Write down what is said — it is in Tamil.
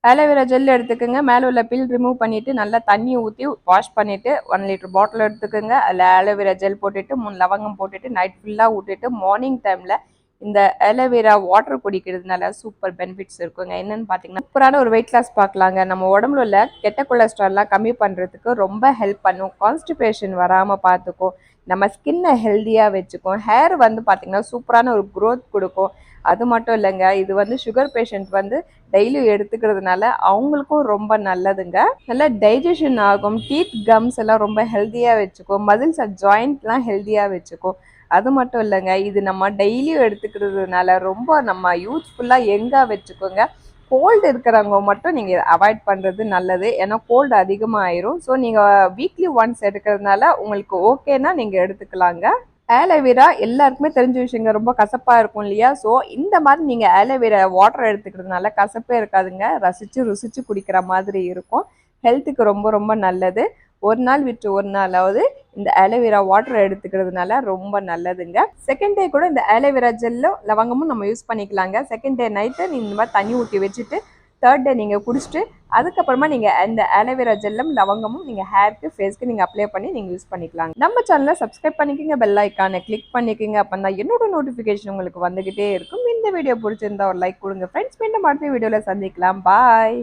ஆலோவேரா ஜெல் எடுத்துக்கோங்க. மேலே உள்ள பில் ரிமூவ் பண்ணிவிட்டு நல்லா தண்ணி ஊற்றி வாஷ் பண்ணிவிட்டு 1 லிட்டர் பாட்டில் எடுத்துக்கோங்க. அதில் ஆலோவேரா ஜெல் போட்டுட்டு 3 லவங்கம் போட்டுட்டு நைட் ஃபுல்லாக விட்டுட்டு மார்னிங் டைமில் இந்த ஆலோவேரா வாட்டர் குடிக்கிறதுனால சூப்பர் பெனிஃபிட்ஸ் இருக்குங்க. என்னென்னு பார்த்தீங்கன்னா சூப்பரான ஒரு வெயிட் லாஸ் பார்க்கலாங்க. நம்ம உடம்புல உள்ள கெட்ட கொலஸ்ட்ரால்லாம் கம்மி பண்ணுறதுக்கு ரொம்ப ஹெல்ப் பண்ணும். கான்ஸ்டிபேஷன் வராமல் பார்த்துக்கும். நம்ம ஸ்கின்னை ஹெல்த்தியாக வச்சுக்கும். ஹேர் வந்து பார்த்திங்கன்னா சூப்பரான ஒரு க்ரோத் கொடுக்கும். அது மட்டும் இல்லைங்க, இது சுகர் பேஷண்ட் டெய்லியும் எடுத்துக்கிறதுனால அவங்களுக்கும் ரொம்ப நல்லதுங்க. நல்லா டைஜஷன் ஆகும். டீத் கம்ஸ் எல்லாம் ரொம்ப ஹெல்த்தியாக வச்சுக்கும். மசில்ஸ் அண்ட் ஜாயிண்ட்லாம் ஹெல்த்தியாக வச்சுக்கும். அது மட்டும் இல்லைங்க, இது நம்ம டெய்லியும் எடுத்துக்கிறதுனால ரொம்ப நம்ம யூஸ்ஃபுல்லாக எங்கே வச்சுக்கோங்க. கோல்டு இருக்கிறவங்க மட்டும் நீங்கள் அவாய்ட் பண்ணுறது நல்லது. ஏன்னா கோல்டு அதிகமாக ஆயிரும். ஸோ நீங்கள் வீக்லி ஒன்ஸ் எடுக்கிறதுனால உங்களுக்கு ஓகேனா நீங்கள் எடுத்துக்கலாங்க. ஆலோவேரா எல்லாருக்குமே தெரிஞ்ச விஷயங்க. ரொம்ப கசப்பாக இருக்கும் இல்லையா? ஸோ இந்த மாதிரி நீங்கள் ஆலோவேரா வாட்டர் எடுத்துக்கிறதுனால கசப்பே இருக்காதுங்க. ரசித்து ருசித்து குடிக்கிற மாதிரி இருக்கும். ஹெல்த்துக்கு ரொம்ப ரொம்ப நல்லது. ஒரு நாள் விட்டு ஒரு நாளாவது இந்த ஆலோவேரா வாட்டர் எடுத்துக்கிறதுனால ரொம்ப நல்லதுங்க. செகண்ட் டே கூட இந்த ஆலோவேரா ஜெல்லும் லவங்கமும் நம்ம யூஸ் பண்ணிக்கலாங்க. செகண்ட் டே நைட்டு நீங்கள் இந்த மாதிரி தண்ணி ஊற்றி வச்சுட்டு தேர்ட் டே நீங்கள் குடிச்சிட்டு அதுக்கப்புறமா நீங்கள் இந்த ஆலோவேரா ஜெல்லும் லவங்கமும் நீங்கள் ஹேருக்கு ஃபேஸ்க்கு நீங்கள் அப்ளை பண்ணி நீங்கள் யூஸ் பண்ணிக்கலாங்க. நம்ம சேனலை சப்ஸ்கிரைப் பண்ணிக்கோங்க, பெல் ஐக்கானை கிளிக் பண்ணிக்கோங்க. அப்போ தான் என்னோட நோட்டிஃபிகேஷன் உங்களுக்கு வந்துகிட்டே இருக்கும். இந்த வீடியோ பிடிச்சிருந்தா ஒரு லைக் கொடுங்க ஃப்ரெண்ட்ஸ். மீண்டும் அடுத்த வீடியோவில் சந்திக்கலாம். பாய்.